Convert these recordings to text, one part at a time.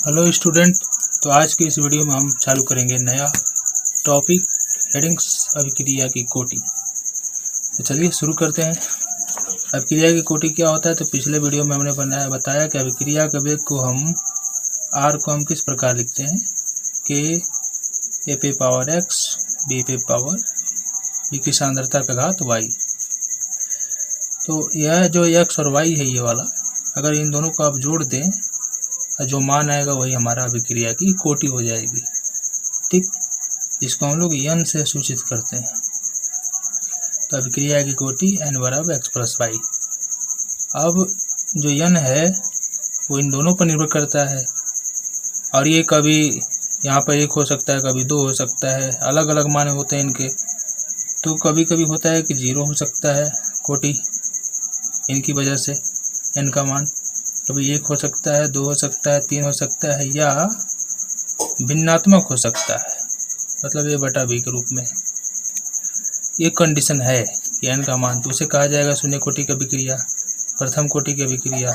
Hello student. तो आज की इस वीडियो में हम चालू करेंगे नया टॉपिक हेडिंग्स अभिक्रिया की कोटि। तो चलिए शुरू करते हैं। अभिक्रिया की कोटि क्या होता है? तो पिछले वीडियो में हमने बताया कि अभिक्रिया के वेग को हम किस प्रकार लिखते हैं कि ए पे पावर एक्स बी पे पावर बी की सांद्रता का घात वाई। तो यह जो एक्स और वाई है ये वाला, अगर इन दोनों को आप जोड़ दें जो मान आएगा वही हमारा अभिक्रिया की कोटि हो जाएगी। ठीक, इसको हम लोग n से सूचित करते हैं। तो अभिक्रिया की कोटि n बराबर एक्स प्लस वाई। अब जो n है वो इन दोनों पर निर्भर करता है और ये कभी यहाँ पर 1 हो सकता है, कभी 2 हो सकता है, अलग अलग मान होते हैं इनके। तो कभी कभी होता है कि 0 हो सकता है कोटि इनकी वजह से n का मान, कभी 1 हो सकता है, 2 हो सकता है, 3 हो सकता है या भिन्नात्मक हो सकता है, मतलब a बटा b के रूप में। ये कंडीशन है कि n का मान, तो उसे कहा जाएगा शून्य कोटि की अभिक्रिया, प्रथम कोटि की अभिक्रिया,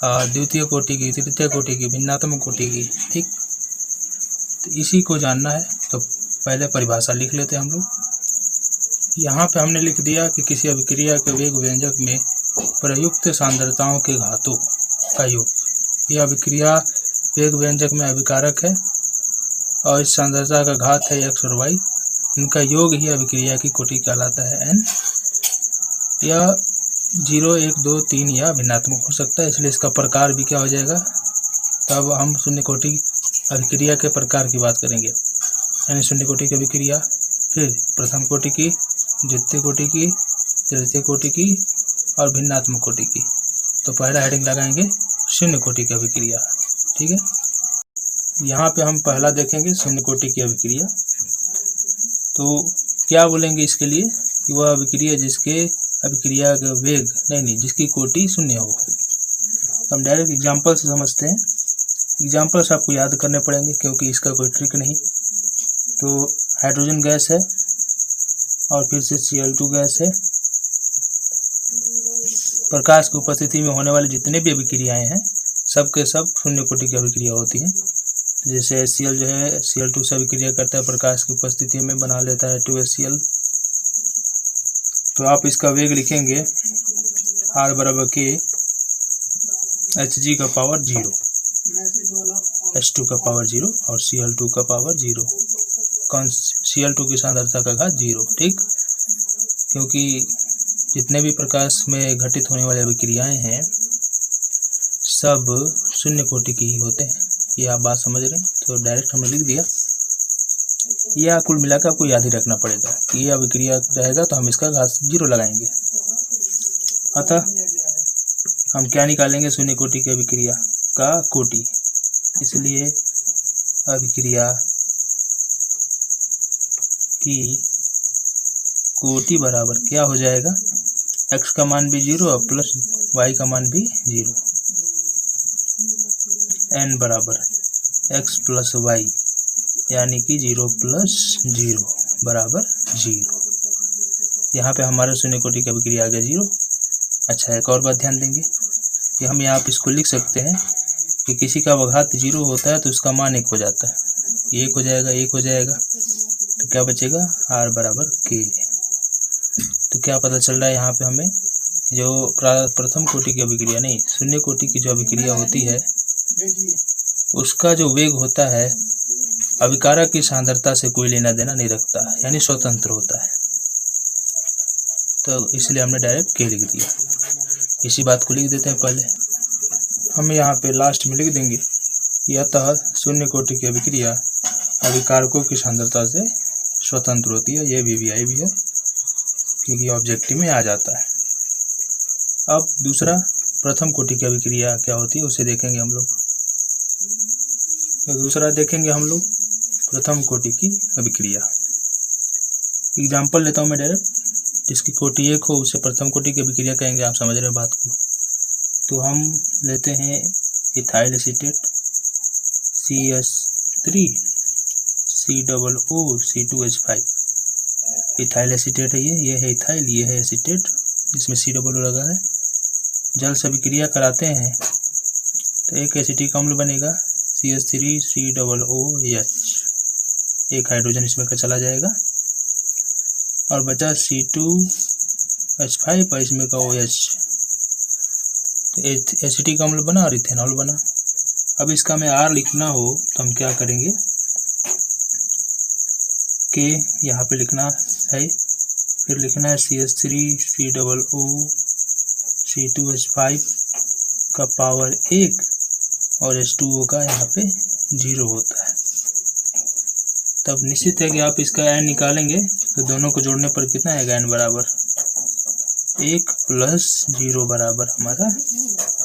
द्वितीय कोटि की, तृतीय कोटि की, भिन्नात्मक कोटि की। ठीक, तो इसी को जानना है तो पहले परिभाषा लिख लेते हैं हम लोग। यहाँ पे हमने लिख दिया कि किसी अभिक्रिया के वेग व्यंजक में प्रयुक्त सांद्रताओं के घातों का योग। यह अभिक्रिया वेग व्यंजक में अभिकारक है और इस सांद्रता का घात है एक्स और वाई, इनका योग ही अभिक्रिया की कोटि कहलाता है n। यह 0, 1, 2, 3 या भिन्नात्मक हो सकता है, इसलिए इसका प्रकार भी क्या हो जाएगा। तब हम शून्य कोटि अभिक्रिया के प्रकार की बात करेंगे, यानी शून्य कोटि की अभिक्रिया, फिर प्रथम कोटि की, द्वितीय कोटि की, तृतीय कोटि की और भिन्नात्मक कोटि की। तो पहला हेडिंग लगाएंगे शून्य कोटि की अभिक्रिया। ठीक है, यहाँ पे हम पहला देखेंगे शून्य कोटि की अभिक्रिया। तो क्या बोलेंगे इसके लिए कि वह अभिक्रिया जिसके अभिक्रिया का वेग जिसकी कोटि शून्य हो। तो हम डायरेक्ट एग्जाम्पल से समझते हैं। एग्जाम्पल्स आपको याद करने पड़ेंगे क्योंकि इसका कोई ट्रिक नहीं। तो हाइड्रोजन गैस है और फिर से Cl2 गैस है। प्रकाश की उपस्थिति में होने वाली जितने भी अभिक्रियाएं हैं सब के सब शून्य कोटि की अभिक्रिया होती हैं। जैसे HCl जो है Cl2 से अभिक्रिया करता है, प्रकाश की उपस्थिति में बना लेता है 2HCl। तो आप इसका वेग लिखेंगे R बराबर के Hg का पावर 0, H2 का पावर 0 और Cl2 का पावर 0। Cl2 की सांद्रता का घात 0। ठीक, क्योंकि जितने भी प्रकाश में घटित होने वाली अभिक्रियाएं हैं सब शून्य कोटि की ही होते हैं। ये आप बात समझ रहे हैं। तो डायरेक्ट हमने लिख दिया। यह कुल मिलाकर आपको याद ही रखना पड़ेगा कि ये अभिक्रिया रहेगा तो हम इसका घात 0 लगाएंगे। अतः हम क्या निकालेंगे, शून्य कोटि की अभिक्रिया का कोटि। इसलिए अभिक्रिया की कोटि बराबर क्या हो जाएगा, x का मान भी 0 और प्लस y का मान भी 0। n बराबर x प्लस वाई यानी कि 0 प्लस 0 बराबर 0। यहाँ पे हमारा शून्य कोटि की अभिक्रिया आ गया 0। अच्छा, एक और बात ध्यान देंगे कि हम यहाँ पे इसको लिख सकते हैं कि किसी का घात 0 होता है तो उसका मान 1 हो जाता है। 1 हो जाएगा, 1 हो जाएगा, तो क्या बचेगा R बराबर K। तो क्या पता चल रहा है यहाँ पे हमें, जो प्रथम कोटि की अभिक्रिया नहीं शून्य कोटि की जो अभिक्रिया होती है उसका जो वेग होता है अभिकारक की सांद्रता से कोई लेना देना नहीं रखता, यानी स्वतंत्र होता है। तो इसलिए हमने डायरेक्ट K लिख दिया। इसी बात को लिख देते हैं पहले। हम यहाँ पे लास्ट में लिख देंगे अतः शून्य कोटि की अभिक्रिया अभिकारकों की सांद्रता से स्वतंत्र होती है। यह VBI भी है क्योंकि ऑब्जेक्टिव में आ जाता है। अब दूसरा प्रथम कोटि की अभिक्रिया क्या होती है उसे देखेंगे हम लोग। तो दूसरा देखेंगे हम लोग प्रथम कोटि की अभिक्रिया। एग्जाम्पल लेता हूँ मैं डायरेक्ट, जिसकी कोटि 1 हो उसे प्रथम कोटि की अभिक्रिया कहेंगे। आप समझ रहे हैं बात को। तो हम लेते हैं ethyl acetate CH3 COO C2H5। Ethyl acetate है ये है इथाइल, ये है एसीटेट जिसमें COO लगा है। जल से अभिक्रिया कराते हैं तो एक एसिटिक अम्ल बनेगा CH3COOH, एक हाइड्रोजन इसमें का चला जाएगा और बचा C2H5 और इसमें का OH। तो एसिटिक अम्ल बना और इथेनॉल बना। अब इसका हमें R लिखना हो तो हम क्या करेंगे, K यहाँ पे लिखना है, फिर लिखना है CH3COO C2H5 का पावर 1 और H2O का यहाँ पे 0 होता है। तब निश्चित है कि आप इसका n निकालेंगे तो दोनों को जोड़ने पर कितना आएगा, n बराबर 1 + 0 बराबर हमारा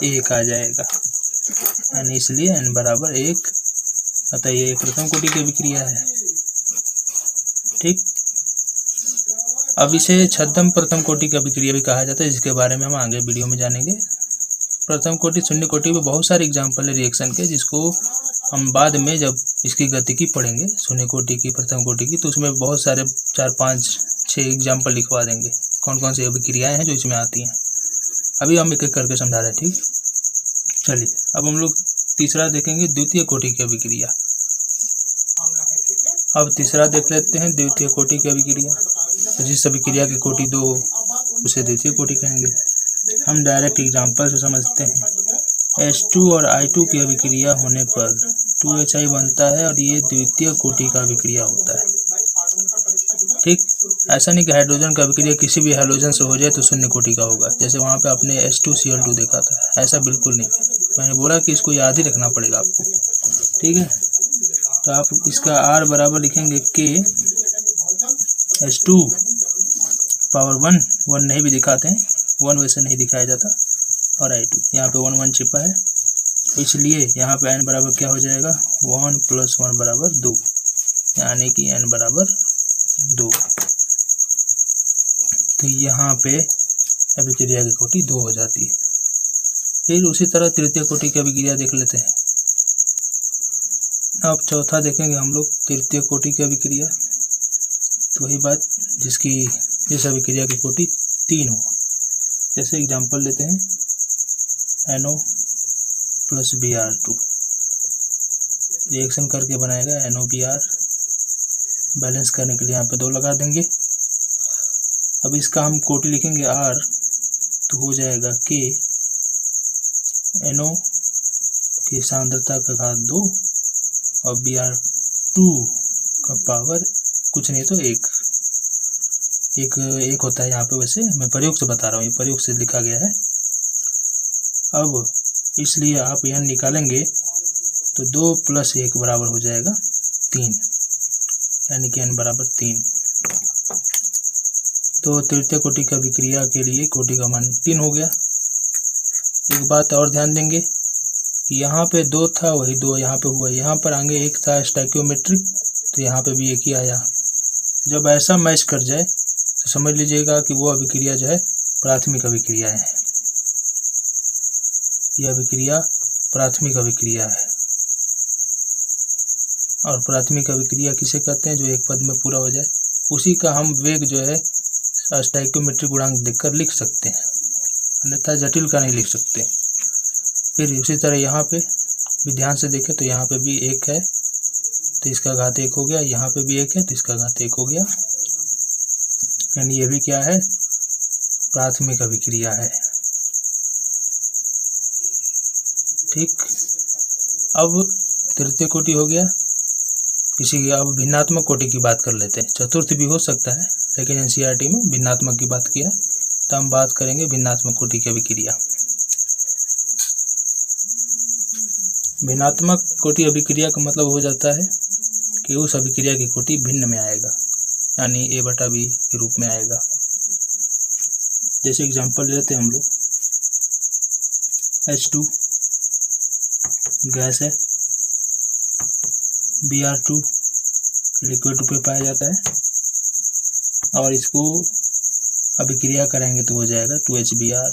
1 आ जाएगा, यानी इसलिए n बराबर 1। अतः ये प्रथम कोटि की अभिक्रिया है। ठीक, अब इसे छद्म प्रथम कोटि की अभिक्रिया भी कहा जाता है, जिसके बारे में हम आगे वीडियो में जानेंगे। प्रथम कोटि शून्य कोटि में बहुत सारे एग्जाम्पल है रिएक्शन के, जिसको हम बाद में जब इसकी गतिकी पढ़ेंगे शून्य कोटि की प्रथम कोटि की, तो उसमें बहुत सारे 4, 5, 6 एग्जाम्पल लिखवा देंगे कौन कौन सी अभिक्रियाएं हैं जो इसमें आती हैं। अभी हम एक एक करके समझा रहे हैं। ठीक, चलिए अब हम लोग तीसरा देखेंगे, द्वितीय कोटि की अभिक्रिया। अब तीसरा देख लेते हैं, द्वितीय कोटि की अभिक्रिया। तो जिस अभिक्रिया की कोटि 2 हो उसे द्वितीय कोटि कहेंगे। हम डायरेक्ट एग्जाम्पल से समझते हैं। H2 और I2 की अभिक्रिया होने पर 2HI बनता है और ये द्वितीय कोटि का अभिक्रिया होता है। ठीक, ऐसा नहीं कि हाइड्रोजन का अभिक्रिया किसी भी हाइड्रोजन से हो जाए तो शून्य कोटि का होगा, जैसे वहाँ पे आपने H2Cl2 देखा था, ऐसा बिल्कुल नहीं। मैंने बोला कि इसको याद ही रखना पड़ेगा आपको। ठीक है, तो आप इसका R बराबर लिखेंगे K H2 पावर 1 नहीं भी दिखाते हैं, 1 वैसे नहीं दिखाया जाता, और I2 यहाँ पे 1 छिपा है, इसलिए यहाँ पे n बराबर क्या हो जाएगा, 1 + 1 बराबर 2, यानी कि n बराबर 2। तो यहाँ पे अभिक्रिया की कोटि 2 हो जाती है। फिर उसी तरह तृतीय कोटि की अभिक्रिया देख लेते हैं। अब चौथा देखेंगे हम लोग, तृतीय कोटि की अभिक्रिया। तो वही बात जिस अभिक्रिया की कोटि 3 हो। जैसे एग्जांपल लेते हैं, NO + Br2 रिएक्शन करके बनाएगा NOBr, बैलेंस करने के लिए यहाँ पे 2 लगा देंगे। अब इसका हम कोटि लिखेंगे R, तो हो जाएगा K NO की सांद्रता का घात 2 और Br2 का पावर कुछ नहीं तो 1 होता है यहाँ पे। वैसे मैं प्रयोग से बता रहा हूँ, ये प्रयोग से लिखा गया है। अब इसलिए आप यहाँ निकालेंगे तो 2 + 1 बराबर हो जाएगा 3, यानी कि n बराबर 3। तो तृतीय कोटि की अभिक्रिया के लिए कोटि का मान 3 हो गया। एक बात और ध्यान देंगे कि यहाँ पे 2 था, वही 2 यहाँ पे हुआ। यहाँ पर आगे 1 था स्टोइकियोमेट्रिक, तो यहाँ पे भी 1 ही आया। जब ऐसा मैच कर जाए तो समझ लीजिएगा कि वो अभिक्रिया जो है प्राथमिक अभिक्रिया है। यह अभिक्रिया प्राथमिक अभिक्रिया है। और प्राथमिक अभिक्रिया किसे कहते हैं, जो एक पद में पूरा हो जाए, उसी का हम वेग जो है स्टोइकियोमेट्रिक गुणांक देखकर लिख सकते हैं, अन्यथा जटिल का नहीं लिख सकते। फिर उसी तरह यहाँ पे भी ध्यान से देखें तो यहाँ पे भी 1 है तो इसका घात 1 हो गया, यहाँ पे भी 1 है तो इसका घात 1 हो गया, यानी ये भी क्या है, प्राथमिक अभिक्रिया है। ठीक, अब तृतीय कोटि हो गया। अब भिन्नात्मक कोटि की बात कर लेते हैं। चतुर्थ भी हो सकता है, लेकिन एनसीईआरटी में भिन्नात्मक की बात किया, तो हम बात करेंगे भिन्नात्मक कोटि की अभिक्रिया। भिन्नात्मक कोटि अभिक्रिया का मतलब हो जाता है कि उस अभिक्रिया की कोटि भिन्न में आएगा, यानी A/B के रूप में आएगा। जैसे एग्जांपल लेते हैं हम लोग, H2 गैस है, Br2 लिक्विड रूप में पाया जाता है, और इसको अभिक्रिया करेंगे तो हो जाएगा 2HBr,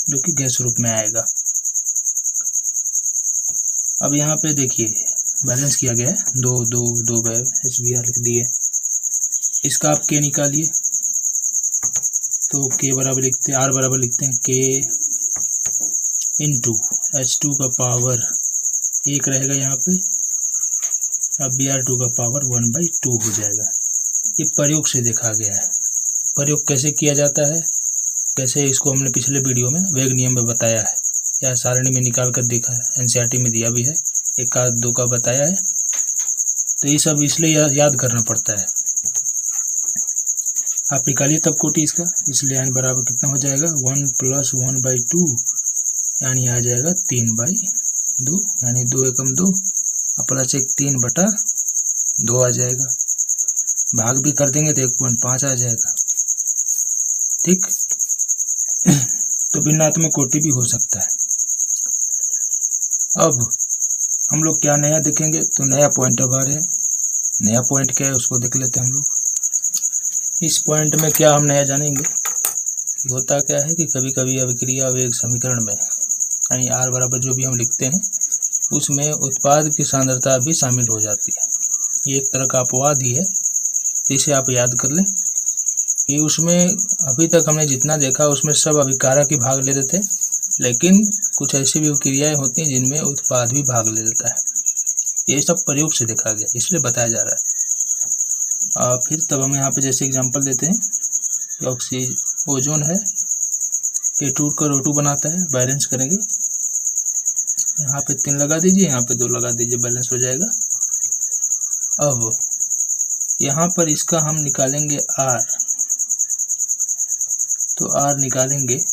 जो कि गैस रूप में आएगा। अब यहाँ पे देखिए बैलेंस किया गया है, 2 2 2 HBr लिख दिए। इसका आप K निकालिए, तो K बराबर लिखते हैं, R बराबर लिखते हैं K × H2 का पावर 1 रहेगा यहाँ पे, अब Br2 का पावर 1/2 हो जाएगा। ये प्रयोग से देखा गया है। प्रयोग कैसे किया जाता है, कैसे इसको हमने पिछले वीडियो में वेग नियम में बताया है, या सारणी में निकाल कर देखा है, एनसीईआरटी में दिया भी है, 1 का 2 का बताया है। तो ये सब इसलिए याद करना पड़ता है। आप निकालिए तब कोटि इसका, इसलिए यानी बराबर कितना हो जाएगा 1 + 1/2 यानी आ जाएगा 3/2 यानी 2 एकम 2 प्लस 1 3/2 आ जाएगा। भाग भी कर देंगे तो 1.5 आ जाएगा। ठीक, तो भिन्नात्मक कोटि भी हो सकता है। अब हम लोग क्या नया देखेंगे, तो नया पॉइंट अब आ रहे हैं। नया पॉइंट क्या है उसको देख लेते हैं हम लोग। इस पॉइंट में क्या हम नया जानेंगे कि होता क्या है कि कभी कभी अभिक्रिया वेग समीकरण में यानी R बराबर जो भी हम लिखते हैं उसमें उत्पाद की सांद्रता भी शामिल हो जाती है। ये एक तरह का अपवाद ही है, इसे आप याद कर लें कि उसमें अभी तक हमने जितना देखा उसमें सब अभिकारक ही भाग लेते थे, लेकिन कुछ ऐसी भी क्रियाएं होती हैं जिनमें उत्पाद भी भाग ले लेता है। ये सब प्रयोग से देखा गया, इसलिए बताया जा रहा है। फिर तब हम यहाँ पे जैसे एग्जांपल देते हैं कि ओजोन है, K2 का O2 बनाता है, बैलेंस करेंगे। यहाँ पे 3 लगा दीजिए, यहाँ पे 2 लगा दीजिए, बैलेंस हो जाएगा। अब यहाँ पर इसका हम निकालेंगे R, तो R निकालेंगे,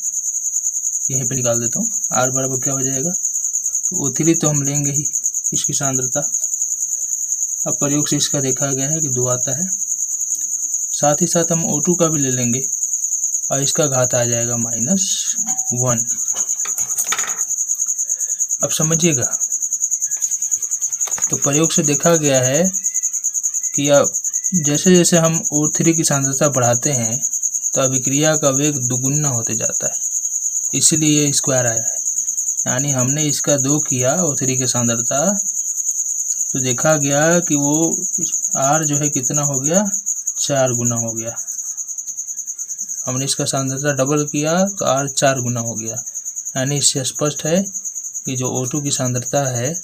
यहीं पे निकाल देता हूँ। R बराबर क्या हो जाएगा, तो O3 तो हम लेंगे ही, इसकी सांद्रता। अब प्रयोग से इसका देखा गया है कि 2 आता है, साथ ही साथ हम O2 का भी ले लेंगे और इसका घात आ जाएगा -1। अब समझिएगा, तो प्रयोग से देखा गया है कि अब जैसे जैसे हम O3 की सांद्रता बढ़ाते हैं तो अभिक्रिया का वेग दुगुना होते जाता है, इसलिए ये स्क्वायर आया है। यानी हमने इसका 2 किया O3 की सांद्रता, तो देखा गया कि वो R जो है कितना हो गया, 4 गुना हो गया। हमने इसका सांद्रता डबल किया तो R 4 गुना हो गया। यानी इससे स्पष्ट है कि जो O2 की सांद्रता है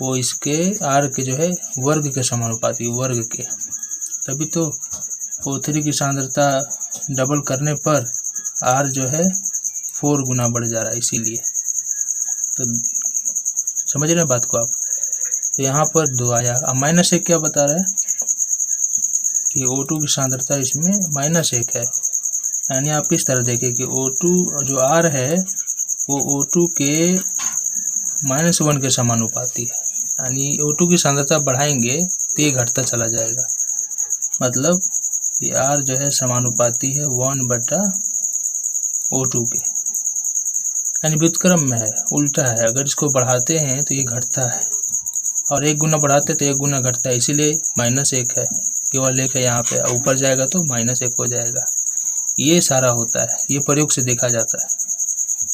वो इसके R के जो है वर्ग के समानुपाती, वर्ग के। तभी तो O3 की सांद्रता डबल करने पर R जो है 4 गुना बढ़ जा रहा है, इसीलिए। तो समझ रहे हैं बात को आप। तो यहाँ पर 2 आया। अब -1 क्या बता रहा है कि O2 की सांद्रता इसमें -1 है। यानी आप इस तरह देखें कि O2 जो R है वो O2 के -1 के समानुपाती है। यानी O2 की सांद्रता बढ़ाएंगे तो ये घटता चला जाएगा, मतलब ये R जो है समानुपाती है 1/O2 के, यानी व्युत्क्रम में है, उल्टा है। अगर इसको बढ़ाते हैं तो ये घटता है, और 1 गुना बढ़ाते तो 1 गुना घटता है, इसीलिए -1 है, केवल 1 है यहाँ पे। ऊपर जाएगा तो -1 हो जाएगा। ये सारा होता है, ये प्रयोग से देखा जाता है।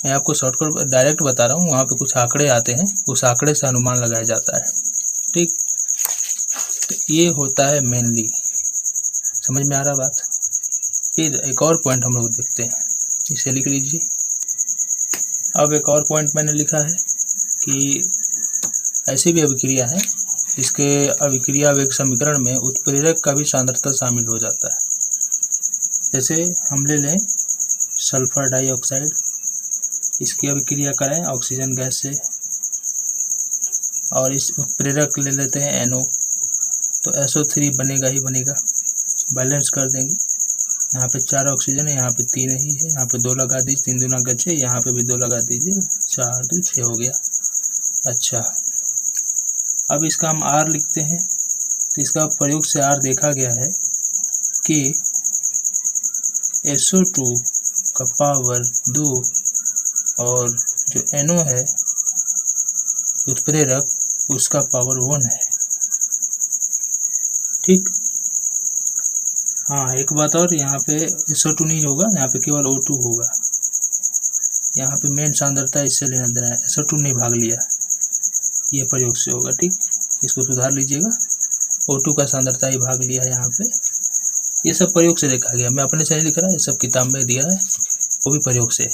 मैं आपको शॉर्टकट डायरेक्ट बता रहा हूँ, वहाँ पे कुछ आंकड़े आते हैं, उस आंकड़े से अनुमान लगाया जाता है। ठीक, तो ये होता है मेनली। समझ में आ रहा बात। फिर एक और पॉइंट हम लोग देखते हैं, इसे लिख लीजिए। अब एक और पॉइंट मैंने लिखा है कि ऐसी भी अभिक्रिया है जिसके अभिक्रिया वेग समीकरण में उत्प्रेरक का भी सांद्रता शामिल हो जाता है। जैसे हम ले लें सल्फर डाइऑक्साइड, इसकी अभिक्रिया करें ऑक्सीजन गैस से, और इस उत्प्रेरक ले लेते हैं NO, तो SO3 बनेगा ही बनेगा। बैलेंस कर देंगे, यहाँ पे 4 ऑक्सीजन है, यहाँ पे 3 ही है, यहाँ पे 2 लगा दीजिए, 3 दूना 6, यहाँ पे भी 2 लगा दीजिए, 4 2 6 हो गया। अच्छा, अब इसका हम R लिखते हैं, तो इसका प्रयोग से R देखा गया है कि SO2 का पावर 2 और जो NO है उत्प्रेरक, उसका पावर 1 है। ठीक, हाँ एक बात और, यहाँ पे SO2 नहीं होगा, यहाँ पे केवल O2 होगा। यहाँ पे मेन सांद्रता इससे लेना देना है, SO2 नहीं भाग लिया, ये प्रयोग से होगा। ठीक, इसको सुधार लीजिएगा, O2 का सांद्रता ही भाग लिया है यहाँ पे। ये सब प्रयोग से देखा गया, मैं अपने से नहीं लिख रहा, ये सब किताब में दिया है, वो भी प्रयोग से।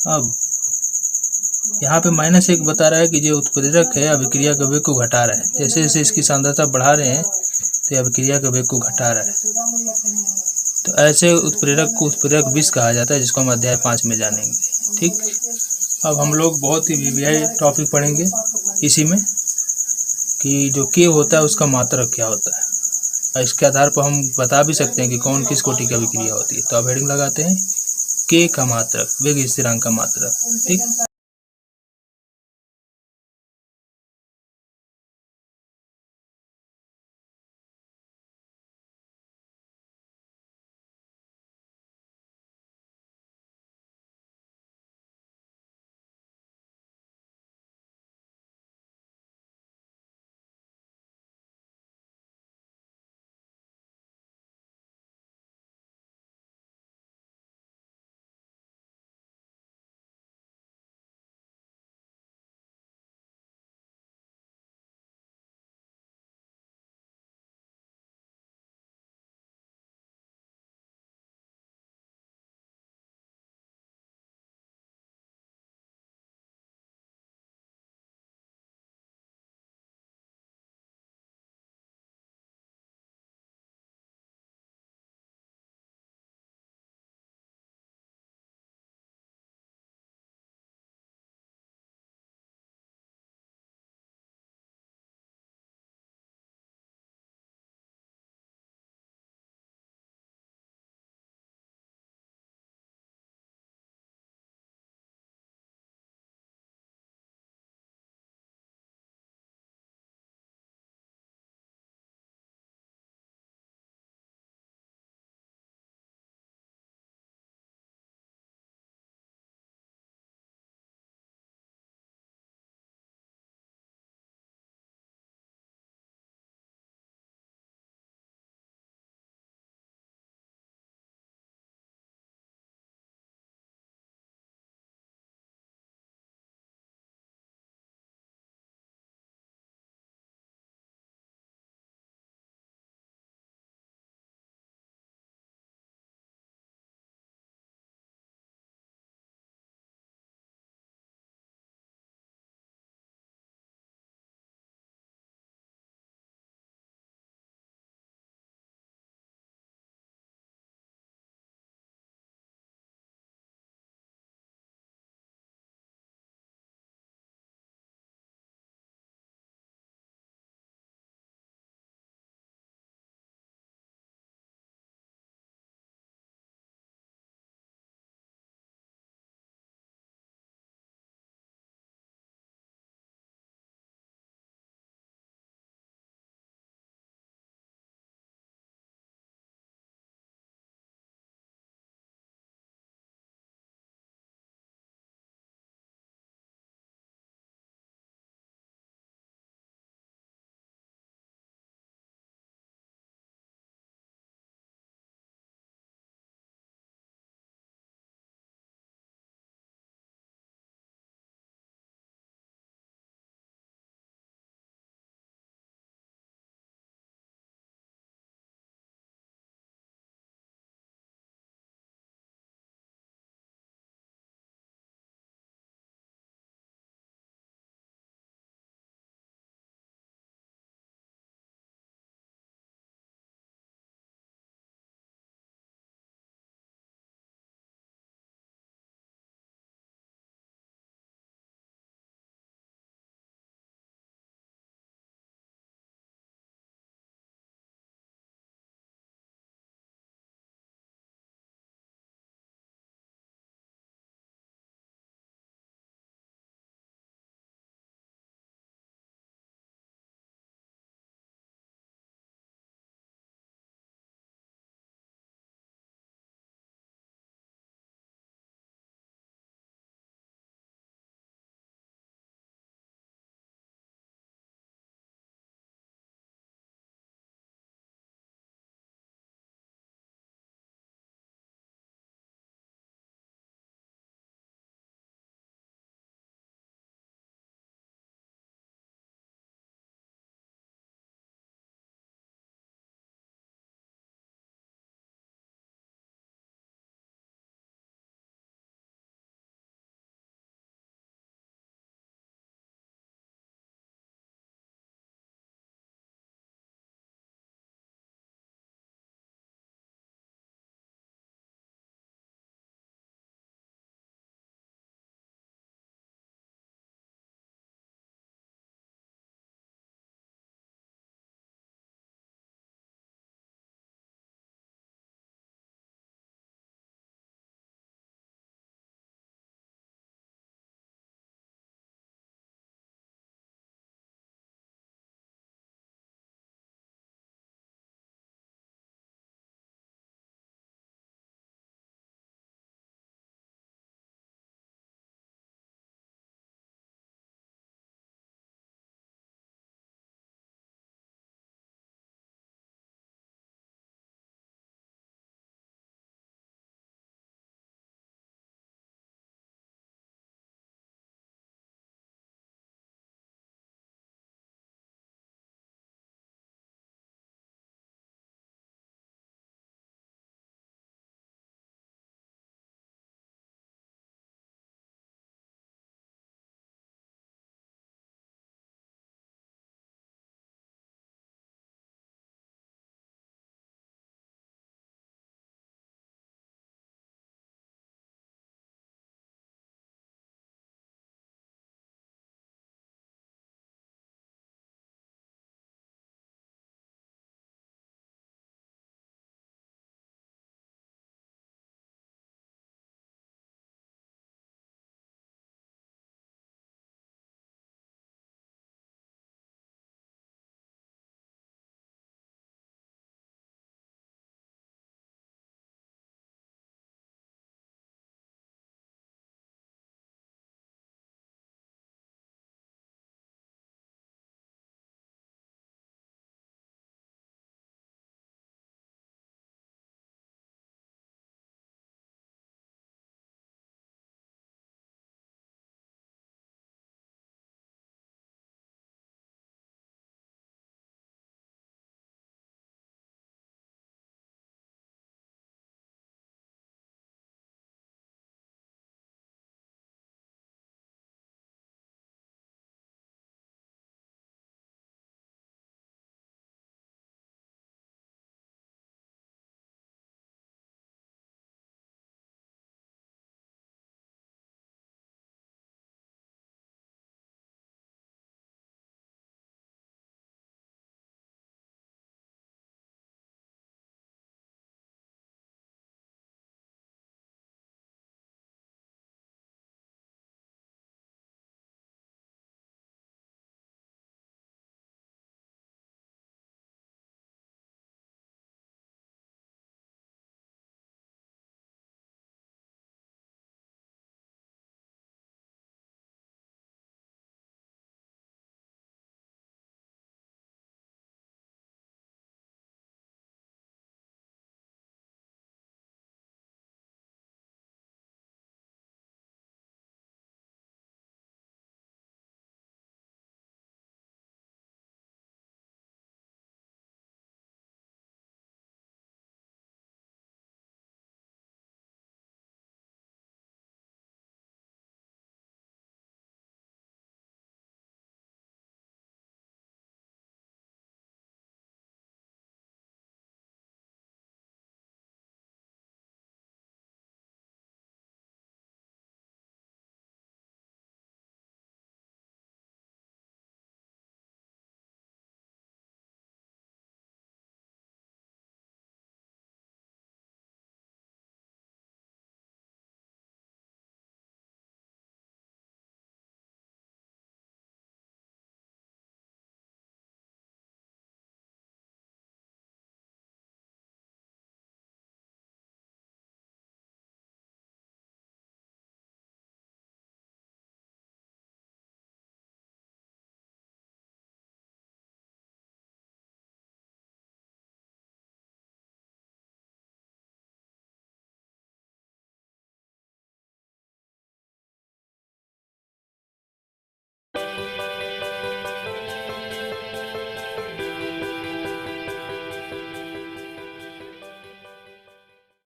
अब यहाँ पे -1 बता रहा है कि जो उत्प्रेरक है अभिक्रिया के वेग को घटा रहा है। जैसे जैसे इसकी सांद्रता बढ़ा रहे हैं तो अभिक्रिया के वेग को घटा रहा है। तो ऐसे उत्प्रेरक को उत्प्रेरक विष कहा जाता है, जिसको हम अध्याय 5 में जानेंगे। ठीक, अब हम लोग बहुत ही वीवीआई टॉपिक पढ़ेंगे इसी में, कि जो के होता है उसका मात्रक क्या होता है। इसके आधार पर हम बता भी सकते हैं कि कौन किस कोटि की अभिक्रिया होती है। तो अब हेडिंग लगाते हैं, के का मात्रक, वेग स्थिरांक का मात्रक। ठीक।